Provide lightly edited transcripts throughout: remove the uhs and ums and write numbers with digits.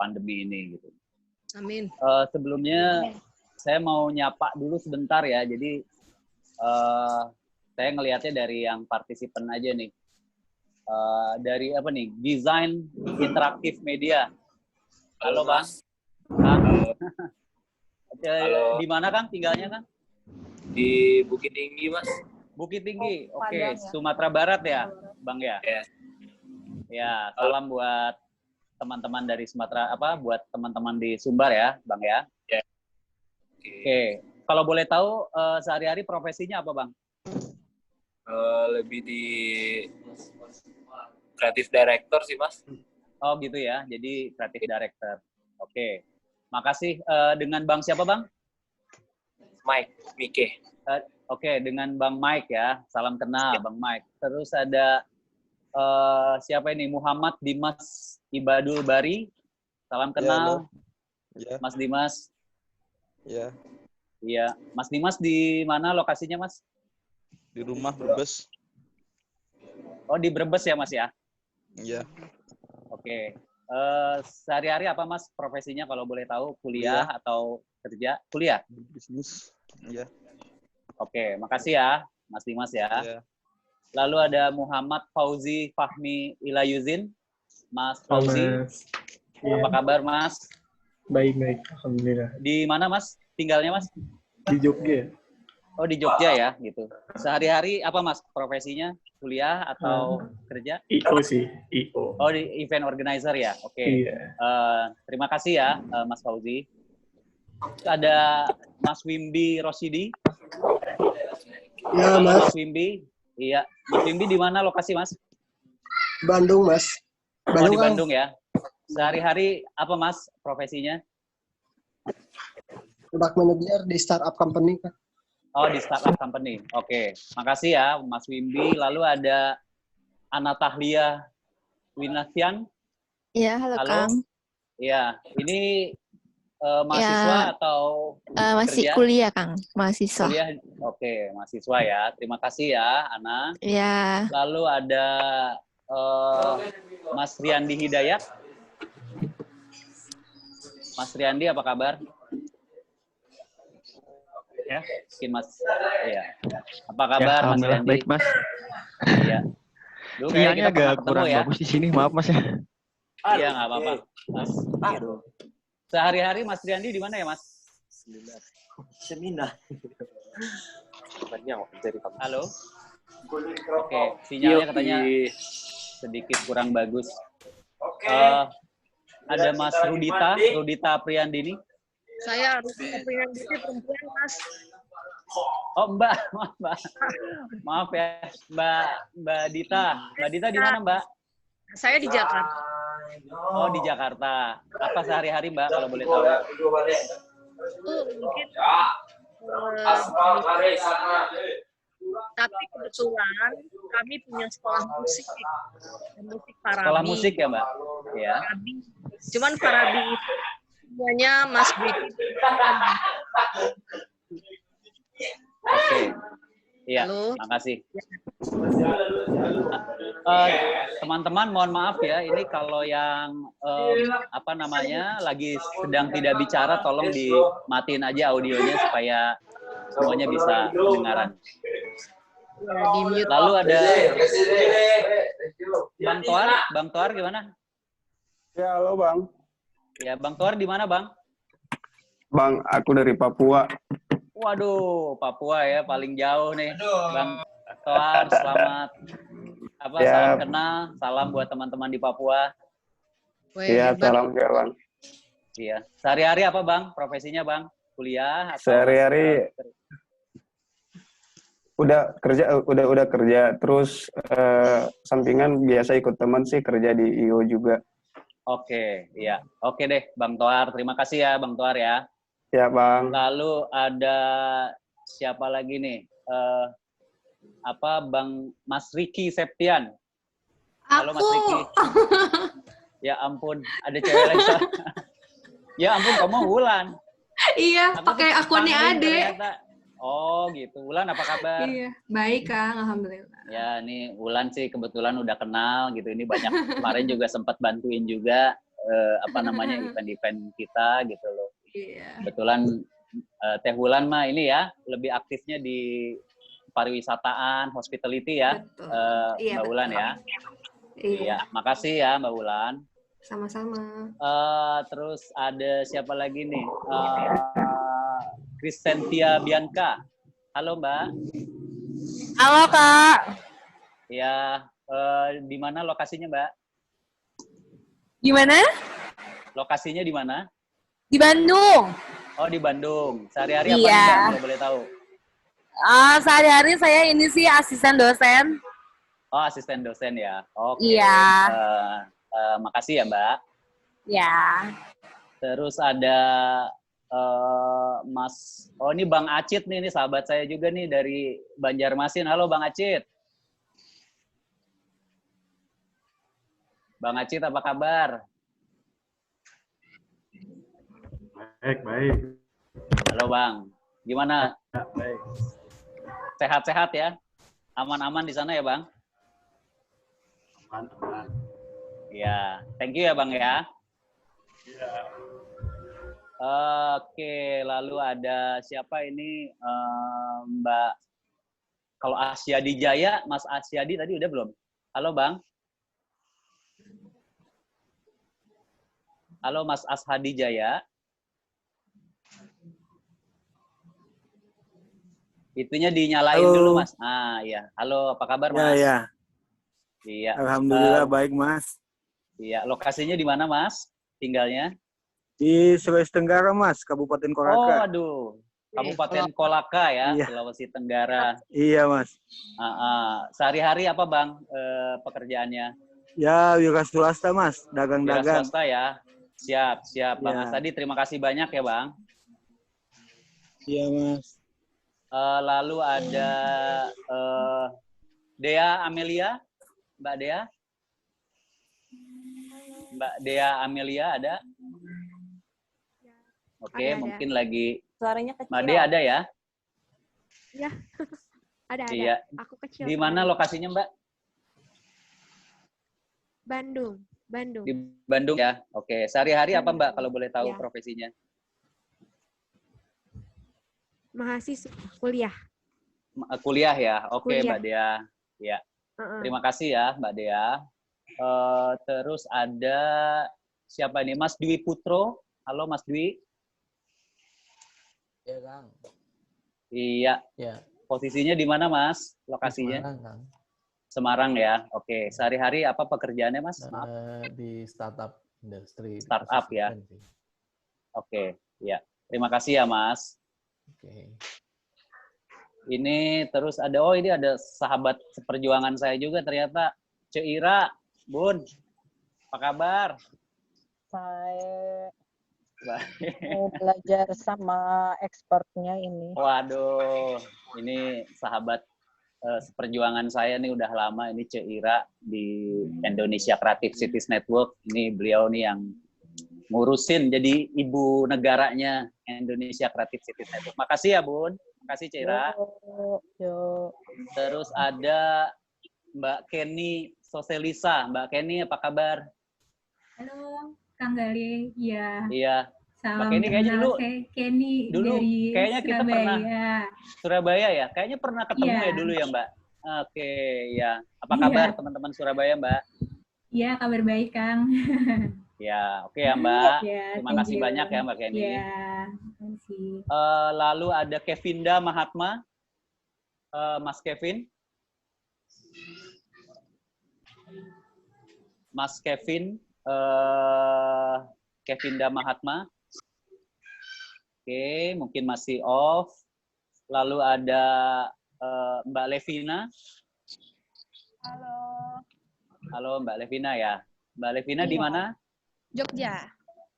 pandemi ini gitu. Amin. Sebelumnya saya mau nyapa dulu sebentar ya. Jadi saya ngelihatnya dari yang partisipan aja nih. Dari apa nih? Desain Interaktif Media. Halo Bang. Kang. Di mana Kang tinggalnya Kang? Di Bukit Tinggi, Mas. Bukit Tinggi. Oke, Sumatera Barat ya, Bang ya? Ya. Ya, salam buat teman-teman dari Sumatera, buat teman-teman di Sumbar ya, Bang ya. Ya. Oke. Kalau boleh tahu sehari-hari profesinya apa, Bang? Lebih di kreatif director sih, Mas. Oh, gitu ya. Jadi kreatif director. Oke. Makasih. Dengan Bang siapa, Bang? Mike. Oke, dengan Bang Mike ya. Salam kenal, Bang Mike. Terus ada siapa ini? Muhammad Dimas Ibadul Bari. Salam kenal. Ya. Mas Dimas. Ya. Iya. Mas Dimas di mana lokasinya, Mas? Di rumah Brebes. Oh, di Brebes ya, Mas ya? Iya. Oke. Sehari-hari apa, Mas, profesinya kalau boleh tahu? Kuliah atau kerja? Kuliah? Bisnis. Iya. Oke, makasih ya, Mas Dimas ya. Iya. Lalu ada Muhammad Fauzi Fahmi Ilayuzin. Mas Fauzi, apa kabar Mas? Baik, alhamdulillah. Di mana Mas tinggalnya Mas? Di Jogja. Oh di Jogja ya, gitu. Sehari-hari apa Mas profesinya? Kuliah atau kerja? IO sih, IO. Oh di event organizer ya, oke. Iya. Terima kasih ya Mas Fauzi. Ada Mas Wimbi Rosidi. Ya Mas. Mas Wimbi, iya. Mas Wimbi di mana lokasi Mas? Bandung Mas. Di Bandung ya. Sehari-hari apa Mas profesinya? Product manager di startup company Kak. Oh di startup company. Oke, makasih ya Mas Wimbi. Lalu ada Ana Tahlia Winasian. Iya, halo Kang. Iya, ini mahasiswa ya, atau masih kerja? Kuliah Kang, mahasiswa. Kuliah. Oke, mahasiswa ya. Terima kasih ya Ana. Iya. Lalu ada Mas Riyandi Hidayat. Mas Riyandi apa kabar? Ya, mungkin Mas. Iya. Apa kabar Mas Riyandi? Baik Mas. Iya. Dulu kayaknya kita agak kurang ya. bagus di sini, maaf Mas ya. Iya nggak apa-apa, Mas. Sehari-hari Mas Riyandi di mana ya Mas? Seminar. Halo. Oke, sinyalnya katanya sedikit kurang bagus. Ada Mas Rudita Priyandini. Saya Rudita Priyandini, perempuan Mas. Oh Mbak, maaf ya, Mbak Dita. Mbak Dita di mana Mbak? Saya di Jakarta. Oh di Jakarta. Apa sehari-hari Mbak kalau boleh tahu? Mungkin. Tapi kebetulan kami punya sekolah musik, Farabi. Sekolah musik ya Mbak? Ya. Farabi. Cuman Farabi itu semuanya Mas Gwiti. Oke. Iya, makasih. Teman-teman mohon maaf ya, ini kalau yang lagi sedang tidak bicara tolong dimatiin aja audionya supaya semuanya bisa kedengaran. Lalu ada Bang Toar gimana? Ya, halo Bang. Ya, Bang Toar di mana Bang? Bang, aku dari Papua. Waduh, Papua ya paling jauh nih. Bang Toar, selamat salam kenal, salam buat teman-teman di Papua. Iya, salam ya Bang. Iya. Sehari-hari apa Bang? Profesinya Bang? Kuliah atau sehari-hari udah kerja, terus sampingan biasa ikut teman sih kerja di IO juga. Oke, iya. Oke deh, Bang Toar. Terima kasih ya, Bang Toar ya. Ya, Bang. Lalu ada siapa lagi nih? Bang Mas Riki Septian. Halo Mas Riki. Ya ampun, ada cewek lagi. Ya ampun, kamu Wulan. Iya, pakai akunnya Ade. Oh gitu. Wulan apa kabar? Iya, baik Kang, alhamdulillah. Ya, ini Wulan sih kebetulan udah kenal gitu. Ini banyak kemarin juga sempat bantuin juga event-event kita gitu loh. Iya. Kebetulan Teh Wulan mah ini ya lebih aktifnya di pariwisataan, hospitality ya, Iya, Mbak Wulan ya. Iya, makasih ya Mbak Wulan. Sama-sama. Terus ada siapa lagi nih? Kristentia Bianca. Halo Mbak. Halo Kak. Ya, di mana lokasinya Mbak? Gimana? Lokasinya di mana? Di Bandung. Oh di Bandung. Sehari-hari apa nih Iya. Mbak, kalau boleh tahu? Sehari-hari saya ini sih asisten dosen. Oh asisten dosen ya. Oke. Iya. Makasih ya Mbak. Ya. Terus ada Mas, oh ini Bang Acit nih, ini sahabat saya juga nih dari Banjarmasin. Halo Bang Acit. Bang Acit apa kabar? Baik. Halo Bang, gimana? Baik. Sehat-sehat ya? Aman-aman di sana ya Bang? Aman. Iya, thank you ya Bang ya. Iya. Oke, lalu ada siapa ini Mbak? Kalau Asyadi Jaya, Mas Asyadi tadi udah belum? Halo Bang. Halo Mas Ashadi Jaya. Itunya dinyalain Halo. dulu Mas. Iya. Halo, apa kabar Mas? Ya. Iya. Alhamdulillah baik Mas. Iya, lokasinya di mana Mas? Tinggalnya? Di Sulawesi Tenggara Mas, Kabupaten Oh, Kolaka. aduh. Kabupaten Kolaka ya, Iya. Sulawesi Tenggara. Iya Mas. Sehari-hari apa Bang pekerjaannya? Ya wira swasta Mas, Wira dagang-dagang. swasta ya. Siap. Bang Ya. Asadi, terima kasih banyak ya Bang. Iya Mas. Lalu ada Dea Amelia. Mbak Dea? Mbak Dea Amelia ada? Oke, Ada. mungkin lagi. Suaranya kecil. Mbak Dea ada ya? Iya. ada. Iya. Aku kecil. Di mana sekali. lokasinya Mbak? Bandung. Di Bandung ya? Oke, sehari-hari apa Mbak kalau boleh tahu Ya. profesinya? Mahasiswa kuliah. Kuliah ya? Oke, Kuliah. Mbak Dea. Ya. Terima kasih ya Mbak Dea. Terus ada siapa nih? Mas Dwi Putro. Halo Mas Dwi. Iya, Kang. Iya. Ya. Posisinya di mana Mas? Lokasinya? Semarang, Kang. Semarang ya. Oke. Sehari-hari apa pekerjaannya Mas? Maaf. Di startup industri. Startup ya. Oke. Ya. Terima kasih ya Mas. Oke. Ini terus ada, ini ada sahabat seperjuangan saya juga ternyata. Ceira, Bun. Apa kabar? Saya mau belajar sama expertnya ini. Waduh, ini sahabat seperjuangan saya nih udah lama, ini Ceira di Indonesia Creative Cities Network. Ini beliau nih yang ngurusin jadi ibu negaranya Indonesia Creative Cities Network. Makasih ya Bun, makasih Ceira. Yuk. Terus ada Mbak Kenny Soselisa. Mbak Kenny apa kabar? Halo, Kang Gali. Iya. Iya. Salam Mbak Kenny kayaknya kenal, dulu saya Kenny dulu dari kayaknya kita Surabaya. pernah Surabaya ya. Kayaknya pernah ketemu Iya. ya dulu ya, Mbak. Oke, ya. Apa Iya. kabar teman-teman Surabaya, Mbak? Iya, kabar baik, Kang. Ya, oke ya, Mbak. Ya, Terima thank kasih you. banyak ya, Mbak Kenny. Iya, terima kasih. Lalu ada Kevinda Mahatma. Mas Kevin. Mas Kevin. Kevinda Mahatma. Oke, mungkin masih off. Lalu ada Mbak Levina. Halo. Halo Mbak Levina ya. Mbak Levina di Iya. mana? Jogja.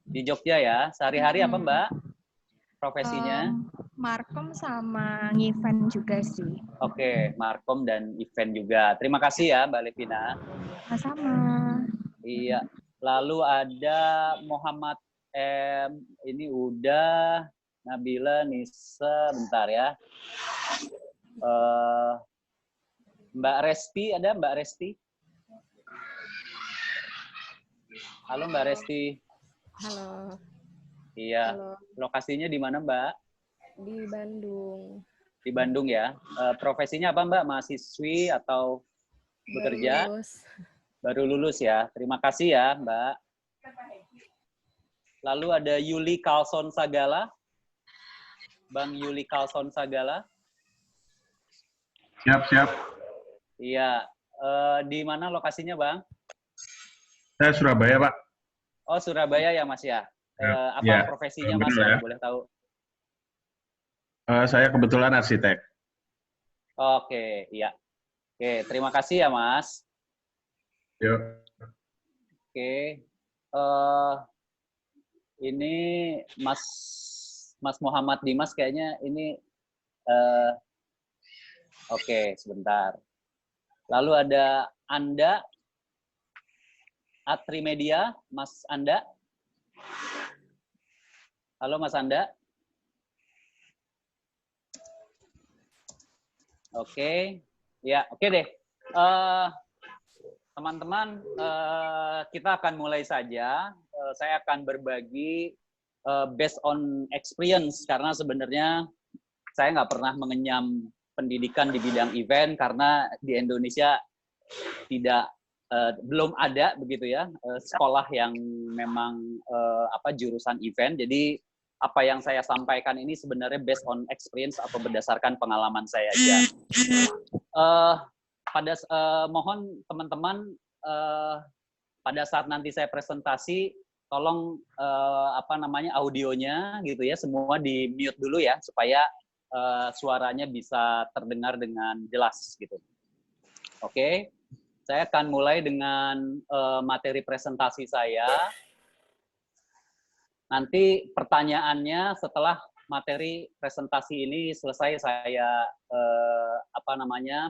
Di Jogja ya. Sehari-hari apa Mbak? Profesinya? Markom sama event juga sih. Oke, Markom dan event juga. Terima kasih ya Mbak Levina. Sama. Iya. Lalu ada Muhammad M. Ini udah. Nabila, Nisa, bentar ya. Mbak Resti, ada Mbak Resti? Halo Mbak Resti. Halo. Iya. Halo. Lokasinya di mana Mbak? Di Bandung. Di Bandung ya. Profesinya apa Mbak? Mahasiswi atau bekerja? Baru lulus. Baru lulus ya. Terima kasih ya Mbak. Lalu ada Yuli Carlson Sagala. Bang Yuli Carlson Sagala. Siap. Iya. Di mana lokasinya Bang? Saya Surabaya, Pak. Oh, Surabaya ya Mas ya. Apa Ya, profesinya Mas betul ya? ya. Boleh tahu? Saya kebetulan arsitek. Oke, iya. Oke, terima kasih ya Mas. Yuk. Oke. Ini Mas Muhammad Dimas kayaknya ini oke, sebentar. Lalu ada Anda Atrimedia, Mas Anda. Halo Mas Anda. Oke. Ya, oke deh. Teman-teman, kita akan mulai saja. Saya akan berbagi based on experience, karena sebenarnya saya nggak pernah mengenyam pendidikan di bidang event, karena di Indonesia belum ada begitu ya sekolah yang memang jurusan event. Jadi apa yang saya sampaikan ini sebenarnya based on experience atau berdasarkan pengalaman saya aja. Mohon teman-teman pada saat nanti saya presentasi tolong audionya gitu ya semua di mute dulu ya supaya suaranya bisa terdengar dengan jelas gitu. Oke. Saya akan mulai dengan materi presentasi saya. Nanti pertanyaannya setelah materi presentasi ini selesai saya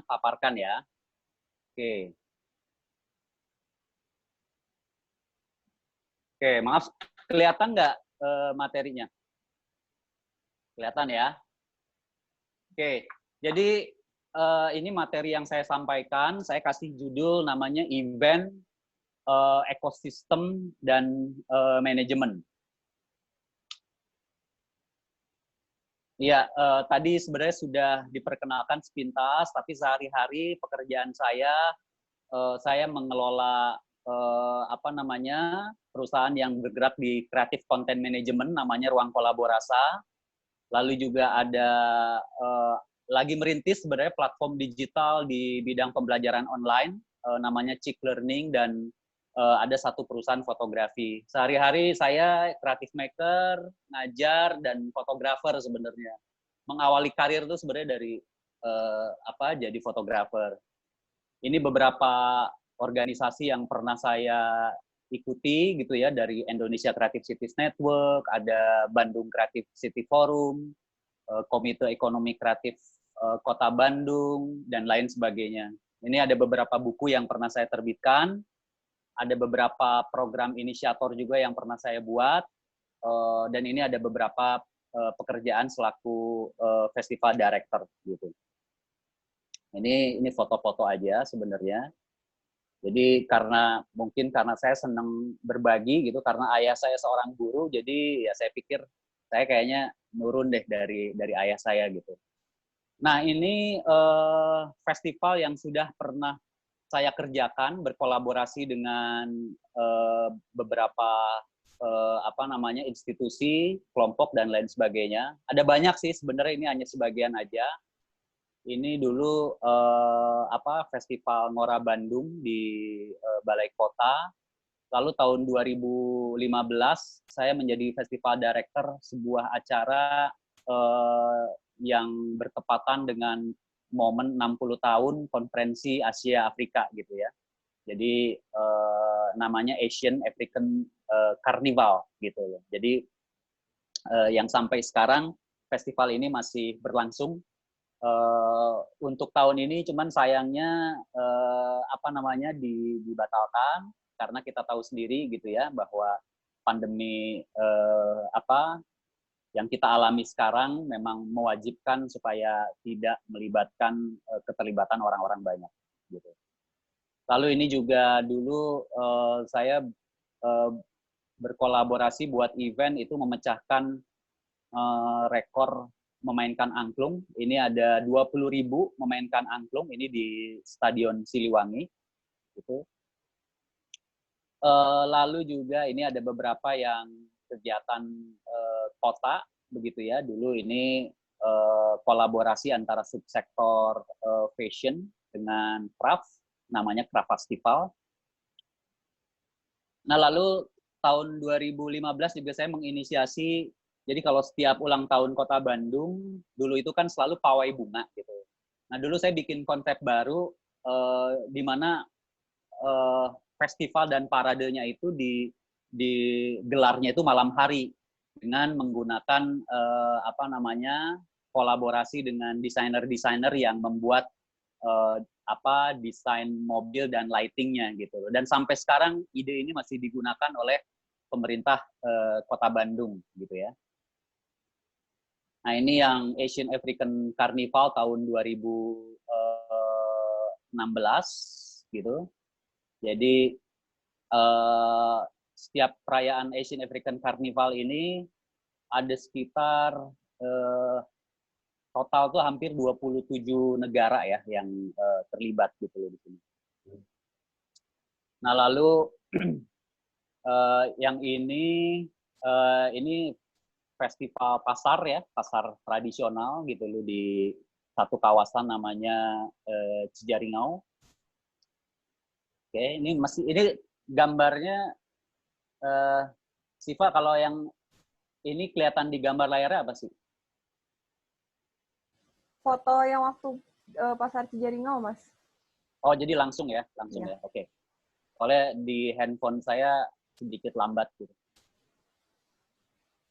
paparkan ya. Oke. Oke, maaf, kelihatan nggak materinya? Kelihatan ya? Oke, jadi ini materi yang saya sampaikan, saya kasih judul namanya Event, Ekosistem, dan Manajemen. Ya, tadi sebenarnya sudah diperkenalkan sepintas, tapi sehari-hari pekerjaan saya mengelola perusahaan yang bergerak di Creative Content Management, namanya Ruang Kolaborasa. Lalu juga ada lagi merintis sebenarnya platform digital di bidang pembelajaran online, namanya Chick Learning, dan ada satu perusahaan fotografi. Sehari-hari saya creative maker, ngajar, dan fotografer sebenarnya. Mengawali karir itu sebenarnya dari jadi fotografer. Ini beberapa organisasi yang pernah saya ikuti gitu ya, dari Indonesia Creative Cities Network, ada Bandung Creative City Forum, Komite Ekonomi Kreatif Kota Bandung, dan lain sebagainya. Ini ada beberapa buku yang pernah saya terbitkan, ada beberapa program inisiator juga yang pernah saya buat, dan ini ada beberapa pekerjaan selaku festival director gitu. Ini foto-foto aja sebenarnya. Jadi mungkin karena saya senang berbagi gitu, karena ayah saya seorang guru, jadi ya saya pikir saya kayaknya nurun deh dari ayah saya gitu. Nah, ini festival yang sudah pernah saya kerjakan berkolaborasi dengan beberapa institusi, kelompok, dan lain sebagainya. Ada banyak sih sebenarnya, ini hanya sebagian aja. Ini dulu Festival Ngora Bandung di Balai Kota. Lalu tahun 2015 saya menjadi festival director sebuah acara yang bertepatan dengan momen 60 tahun konferensi Asia Afrika gitu ya. Jadi namanya Asian African Carnival gitu ya. Jadi yang sampai sekarang festival ini masih berlangsung. Untuk tahun ini cuman sayangnya dibatalkan karena kita tahu sendiri gitu ya bahwa pandemi Yang kita alami sekarang memang mewajibkan supaya tidak melibatkan keterlibatan orang-orang banyak. Gitu. Lalu ini juga dulu saya berkolaborasi buat event itu memecahkan rekor memainkan angklung. Ini ada 20.000 memainkan angklung ini di Stadion Siliwangi. Gitu. Lalu juga ini ada beberapa yang kegiatan kota, begitu ya. Dulu ini kolaborasi antara subsektor fashion dengan craft, namanya Craft Festival. Nah, lalu tahun 2015 juga saya menginisiasi, jadi kalau setiap ulang tahun Kota Bandung, dulu itu kan selalu pawai bunga gitu. Nah, dulu saya bikin konsep baru di mana festival dan paradenya itu digelarnya itu malam hari dengan menggunakan kolaborasi dengan desainer-desainer yang membuat desain mobil dan lightingnya gitu. Dan sampai sekarang ide ini masih digunakan oleh pemerintah Kota Bandung gitu ya. Nah, ini yang Asian African Carnival tahun 2016 gitu. Jadi setiap perayaan Asian African Carnival ini ada sekitar total tuh hampir 27 negara ya yang terlibat gitu loh di sini. Nah, lalu yang ini festival pasar ya, pasar tradisional gitu loh di satu kawasan namanya Cijaringau. Oke, ini gambarnya Siva, kalau yang ini kelihatan di gambar layarnya apa sih? Foto yang waktu pasar Cijaringau, Mas. Oh, jadi langsung ya? Langsung ya? Oke. Soalnya di handphone saya sedikit lambat gitu.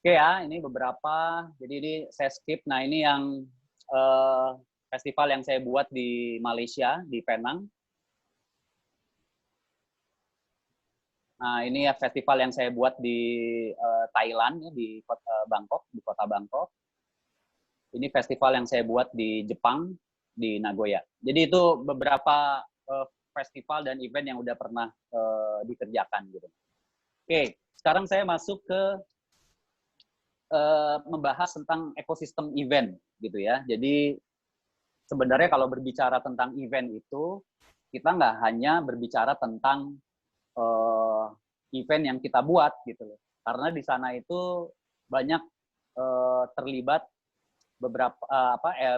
Oke ya, ini beberapa. Jadi ini saya skip. Nah, ini yang festival yang saya buat di Malaysia, di Penang. Nah, ini ya festival yang saya buat di Thailand, ya, di Bangkok, di kota Bangkok. Ini festival yang saya buat di Jepang, di Nagoya. Jadi itu beberapa festival dan event yang udah pernah dikerjakan gitu. Oke, sekarang saya masuk ke membahas tentang ekosistem event gitu ya. Jadi sebenarnya kalau berbicara tentang event itu, kita nggak hanya berbicara tentang event yang kita buat gitu loh. Karena di sana itu banyak terlibat beberapa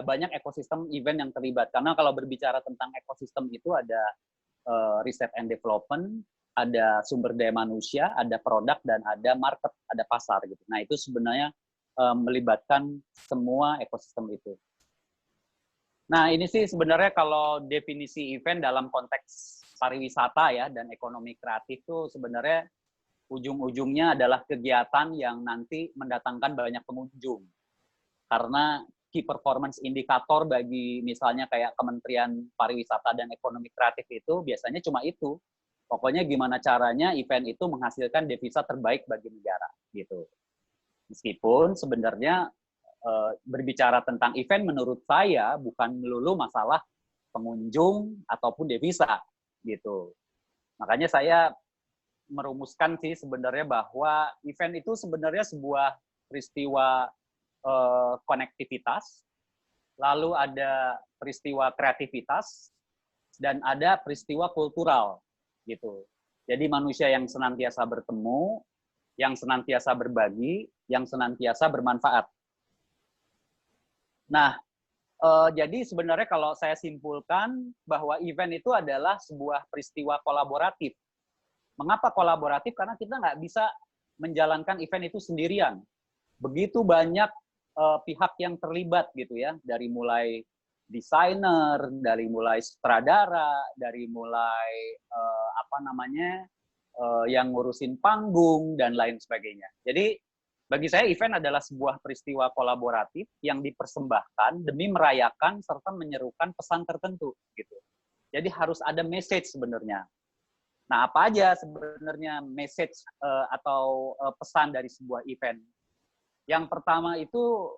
banyak ekosistem event yang terlibat. Karena kalau berbicara tentang ekosistem itu ada research and development, ada sumber daya manusia, ada produk dan ada market, ada pasar gitu. Nah, itu sebenarnya melibatkan semua ekosistem itu. Nah, ini sih sebenarnya kalau definisi event dalam konteks pariwisata ya dan ekonomi kreatif itu sebenarnya ujung-ujungnya adalah kegiatan yang nanti mendatangkan banyak pengunjung. Karena key performance indikator bagi misalnya kayak Kementerian Pariwisata dan Ekonomi Kreatif itu biasanya cuma itu. Pokoknya gimana caranya event itu menghasilkan devisa terbaik bagi negara gitu. Meskipun sebenarnya berbicara tentang event menurut saya bukan melulu masalah pengunjung ataupun devisa gitu. Makanya saya merumuskan sih sebenarnya bahwa event itu sebenarnya sebuah peristiwa konektivitas, lalu ada peristiwa kreativitas, dan ada peristiwa kultural gitu. Jadi manusia yang senantiasa bertemu, yang senantiasa berbagi, yang senantiasa bermanfaat. Nah, jadi sebenarnya kalau saya simpulkan bahwa event itu adalah sebuah peristiwa kolaboratif. Mengapa kolaboratif? Karena kita nggak bisa menjalankan event itu sendirian. Begitu banyak pihak yang terlibat gitu ya, dari mulai desainer, dari mulai sutradara, dari mulai yang ngurusin panggung dan lain sebagainya. Jadi bagi saya event adalah sebuah peristiwa kolaboratif yang dipersembahkan demi merayakan serta menyerukan pesan tertentu gitu. Jadi harus ada message sebenarnya. Nah, apa aja sebenarnya message atau pesan dari sebuah event? Yang pertama itu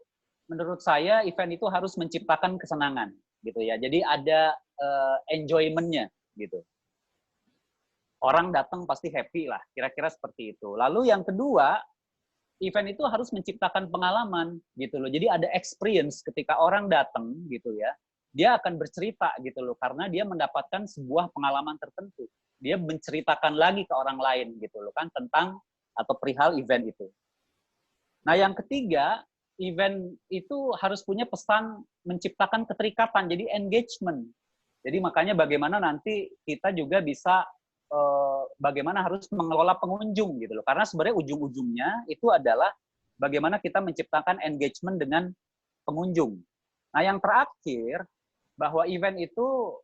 menurut saya event itu harus menciptakan kesenangan gitu ya. Jadi ada enjoyment-nya gitu. Orang datang pasti happy lah, kira-kira seperti itu. Lalu yang kedua, event itu harus menciptakan pengalaman gitu loh. Jadi ada experience ketika orang datang gitu ya. Dia akan bercerita gitu loh karena dia mendapatkan sebuah pengalaman tertentu. Dia menceritakan lagi ke orang lain gitu loh kan tentang atau perihal event itu. Nah, yang ketiga, event itu harus punya pesan menciptakan keterikatan, jadi engagement. Jadi makanya bagaimana nanti kita juga bisa bagaimana harus mengelola pengunjung gitu loh. Karena sebenarnya ujung-ujungnya itu adalah bagaimana kita menciptakan engagement dengan pengunjung. Nah, yang terakhir bahwa event itu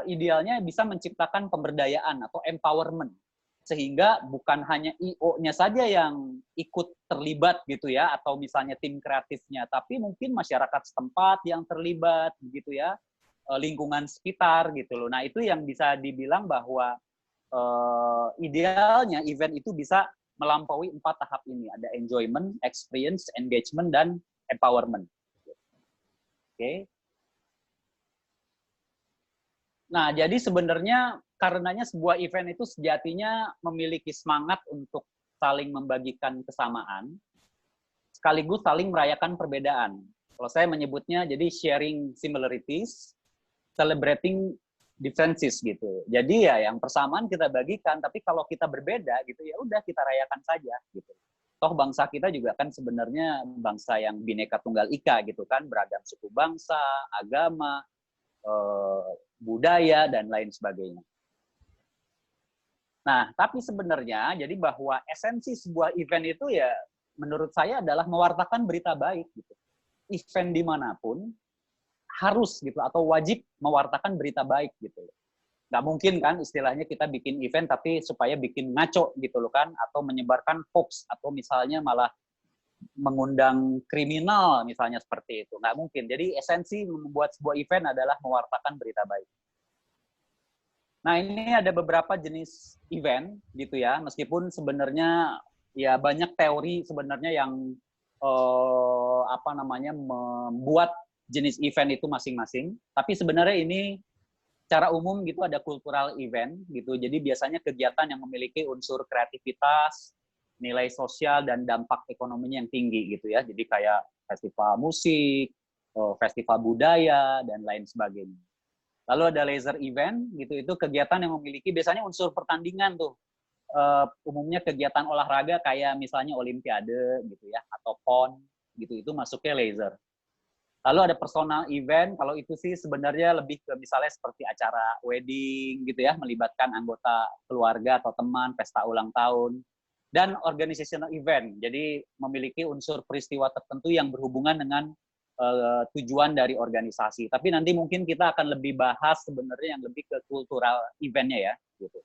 idealnya bisa menciptakan pemberdayaan atau empowerment. Sehingga bukan hanya IO-nya saja yang ikut terlibat gitu ya, atau misalnya tim kreatifnya, tapi mungkin masyarakat setempat yang terlibat gitu ya, lingkungan sekitar gitu loh. Nah, itu yang bisa dibilang bahwa idealnya event itu bisa melampaui 4 tahap ini. Ada enjoyment, experience, engagement, dan empowerment. Oke. Nah, jadi sebenarnya karenanya sebuah event itu sejatinya memiliki semangat untuk saling membagikan kesamaan, sekaligus saling merayakan perbedaan. Kalau saya menyebutnya jadi sharing similarities, celebrating differences gitu. Jadi ya yang persamaan kita bagikan, tapi kalau kita berbeda gitu ya udah kita rayakan saja gitu. Toh bangsa kita juga kan sebenarnya bangsa yang Bhinneka Tunggal Ika gitu kan, beragam suku bangsa, agama, budaya dan lain sebagainya. Nah, tapi sebenarnya jadi bahwa esensi sebuah event itu ya menurut saya adalah mewartakan berita baik gitu. Event dimanapun harus gitu atau wajib mewartakan berita baik gitu. Nggak mungkin kan istilahnya kita bikin event tapi supaya bikin ngaco gitu loh kan, atau menyebarkan hoax atau misalnya malah mengundang kriminal misalnya seperti itu. Nggak mungkin. Jadi esensi membuat sebuah event adalah mewartakan berita baik. Nah, ini ada beberapa jenis event gitu ya, meskipun sebenarnya ya banyak teori sebenarnya yang membuat jenis event itu masing-masing. Tapi sebenarnya ini secara umum gitu ada cultural event gitu. Jadi biasanya kegiatan yang memiliki unsur kreativitas, nilai sosial dan dampak ekonominya yang tinggi gitu ya. Jadi kayak festival musik, festival budaya dan lain sebagainya. Lalu ada laser event gitu, itu kegiatan yang memiliki biasanya unsur pertandingan tuh. Umumnya kegiatan olahraga kayak misalnya olimpiade gitu ya atau PON gitu, itu masuknya laser. Lalu ada personal event, kalau itu sih sebenarnya lebih ke misalnya seperti acara wedding gitu ya, melibatkan anggota keluarga atau teman, pesta ulang tahun. Dan organizational event, jadi memiliki unsur peristiwa tertentu yang berhubungan dengan tujuan dari organisasi. Tapi nanti mungkin kita akan lebih bahas sebenarnya yang lebih ke cultural eventnya ya. Gitu.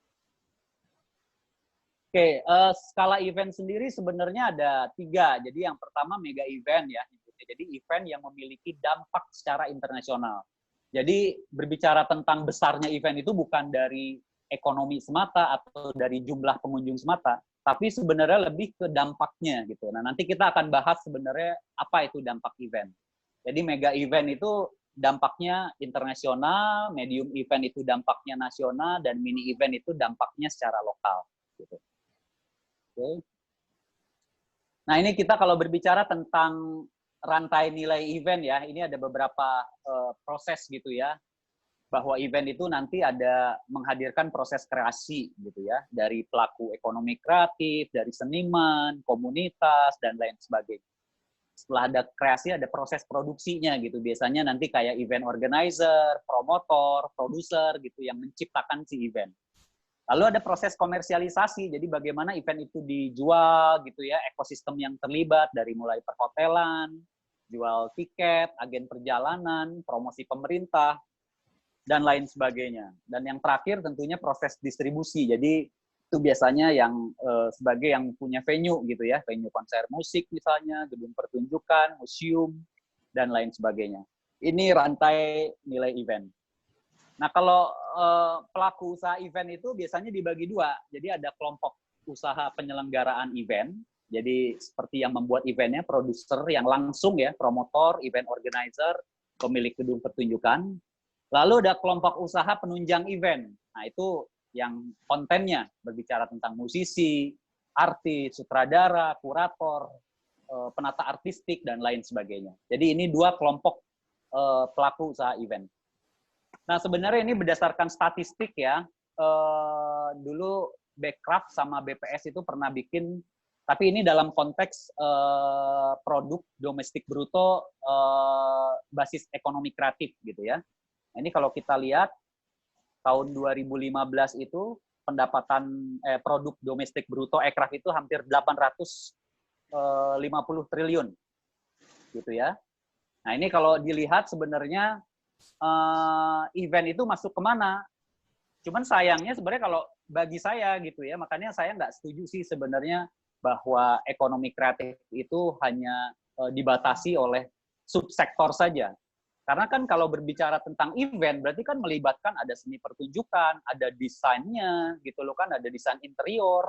Oke, skala event sendiri sebenarnya ada 3. Jadi yang pertama mega event ya. Jadi event yang memiliki dampak secara internasional. Jadi berbicara tentang besarnya event itu bukan dari ekonomi semata atau dari jumlah pengunjung semata, tapi sebenarnya lebih ke dampaknya gitu. Nah, nanti kita akan bahas sebenarnya apa itu dampak event. Jadi mega event itu dampaknya internasional, medium event itu dampaknya nasional, dan mini event itu dampaknya secara lokal. Gitu. Oke. Nah, ini kita kalau berbicara tentang rantai nilai event ya, ini ada beberapa proses gitu ya, bahwa event itu nanti ada menghadirkan proses kreasi gitu ya, dari pelaku ekonomi kreatif, dari seniman, komunitas, dan lain sebagainya. Setelah ada kreasi, ada proses produksinya gitu. Biasanya nanti kayak event organizer, promotor, produser gitu yang menciptakan si event. Lalu ada proses komersialisasi, jadi bagaimana event itu dijual gitu ya, ekosistem yang terlibat dari mulai perhotelan, jual tiket, agen perjalanan, promosi pemerintah, dan lain sebagainya. Dan yang terakhir tentunya proses distribusi. Jadi itu biasanya yang sebagai yang punya venue gitu ya, venue konser musik misalnya, gedung pertunjukan, museum, dan lain sebagainya. Ini rantai nilai event. Nah, kalau pelaku usaha event itu biasanya dibagi 2. Jadi ada kelompok usaha penyelenggaraan event Jadi seperti yang membuat eventnya, produser yang langsung ya, promotor, event organizer, pemilik gedung pertunjukan. Lalu ada kelompok usaha penunjang event. Nah itu yang kontennya berbicara tentang musisi, artis, sutradara, kurator, penata artistik, dan lain sebagainya. Jadi ini dua kelompok pelaku usaha event. Nah sebenarnya ini berdasarkan statistik ya, dulu Backcraft sama BPS itu pernah bikin, tapi ini dalam konteks produk domestik bruto basis ekonomi kreatif gitu ya. Nah, ini kalau kita lihat tahun 2015 itu pendapatan produk domestik bruto ekraf itu hampir 850 triliun gitu ya. Nah ini kalau dilihat sebenarnya event itu masuk kemana? Cuman sayangnya sebenarnya kalau bagi saya gitu ya, makanya saya nggak setuju sih sebenarnya bahwa ekonomi kreatif itu hanya dibatasi oleh subsektor saja. Karena kan kalau berbicara tentang event, berarti kan melibatkan ada seni pertunjukan, ada desainnya, gitu loh kan, ada desain interior,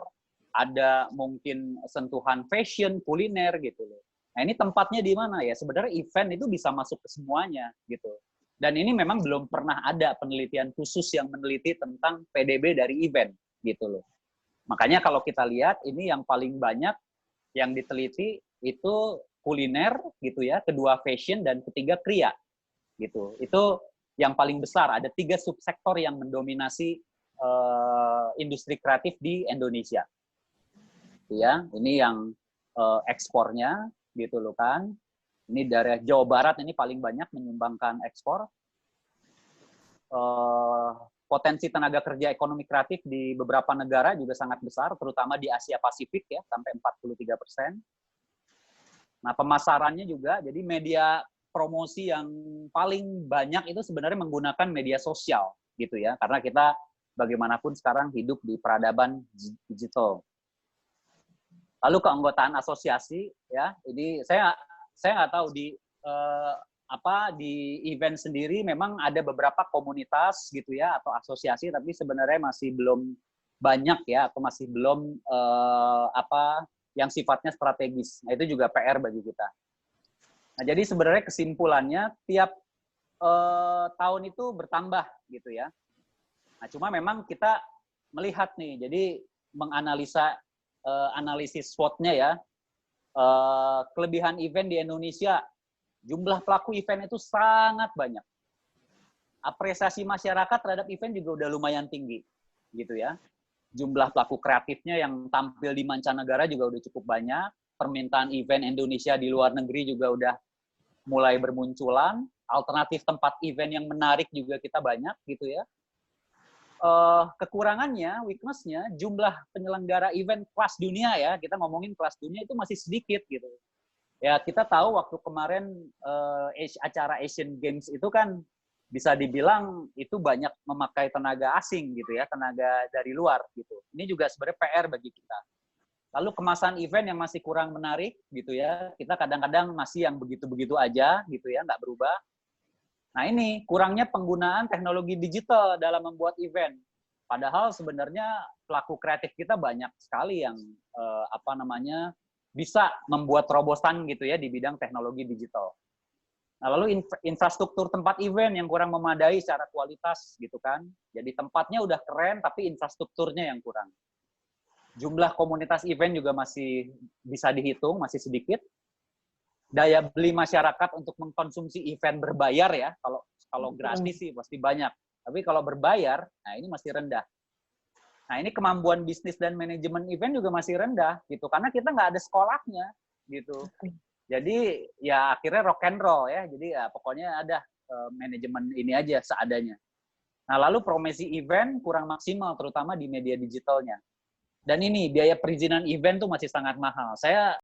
ada mungkin sentuhan fashion, kuliner, gitu loh. Nah ini tempatnya di mana ya? Sebenarnya event itu bisa masuk ke semuanya, gitu. Dan ini memang belum pernah ada penelitian khusus yang meneliti tentang PDB dari event, gitu loh. Makanya kalau kita lihat, ini yang paling banyak yang diteliti itu kuliner, gitu ya, kedua fashion, dan ketiga kriya. Gitu. Itu yang paling besar. Ada 3 subsektor yang mendominasi industri kreatif di Indonesia. Ya, ini yang ekspornya, gitu loh kan. Ini dari Jawa Barat ini paling banyak menyumbangkan ekspor. Potensi tenaga kerja ekonomi kreatif di beberapa negara juga sangat besar, terutama di Asia Pasifik ya, sampai 43%. Nah, pemasarannya juga, jadi media promosi yang paling banyak itu sebenarnya menggunakan media sosial gitu ya, karena kita bagaimanapun sekarang hidup di peradaban digital. Lalu keanggotaan asosiasi ya, ini saya nggak tahu di di event sendiri memang ada beberapa komunitas gitu ya atau asosiasi, tapi sebenarnya masih belum banyak ya, atau masih belum yang sifatnya strategis. Nah itu juga PR bagi kita. Nah, jadi sebenarnya kesimpulannya tiap tahun itu bertambah gitu ya. Nah, cuma memang kita melihat nih, jadi menganalisa analisis SWOT-nya ya, kelebihan event di Indonesia, jumlah pelaku event itu sangat banyak. Apresiasi masyarakat terhadap event juga udah lumayan tinggi gitu ya. Jumlah pelaku kreatifnya yang tampil di mancanegara juga udah cukup banyak. Permintaan event Indonesia di luar negeri juga udah mulai bermunculan, alternatif tempat event yang menarik juga kita banyak gitu ya. Kekurangannya, weakness-nya, jumlah penyelenggara event kelas dunia ya, kita ngomongin kelas dunia itu masih sedikit gitu. Ya kita tahu waktu kemarin acara Asian Games itu kan bisa dibilang itu banyak memakai tenaga asing gitu ya, tenaga dari luar gitu. Ini juga sebenarnya PR bagi kita. Lalu kemasan event yang masih kurang menarik gitu ya, kita kadang-kadang masih yang begitu-begitu aja gitu ya, nggak berubah. Nah ini kurangnya penggunaan teknologi digital dalam membuat event. Padahal sebenarnya pelaku kreatif kita banyak sekali yang bisa membuat terobosan gitu ya di bidang teknologi digital. Nah lalu infrastruktur tempat event yang kurang memadai secara kualitas gitu kan. Jadi tempatnya udah keren tapi infrastrukturnya yang kurang. Jumlah komunitas event juga masih bisa dihitung, masih sedikit. Daya beli masyarakat untuk mengkonsumsi event berbayar ya, kalau gratis sih pasti banyak. Tapi kalau berbayar, nah ini masih rendah. Nah ini kemampuan bisnis dan manajemen event juga masih rendah gitu, karena kita nggak ada sekolahnya gitu. Jadi ya akhirnya rock and roll ya, jadi ya pokoknya ada manajemen ini aja seadanya. Nah lalu promosi event kurang maksimal, terutama di media digitalnya. Dan ini biaya perizinan event tuh masih sangat mahal. Saya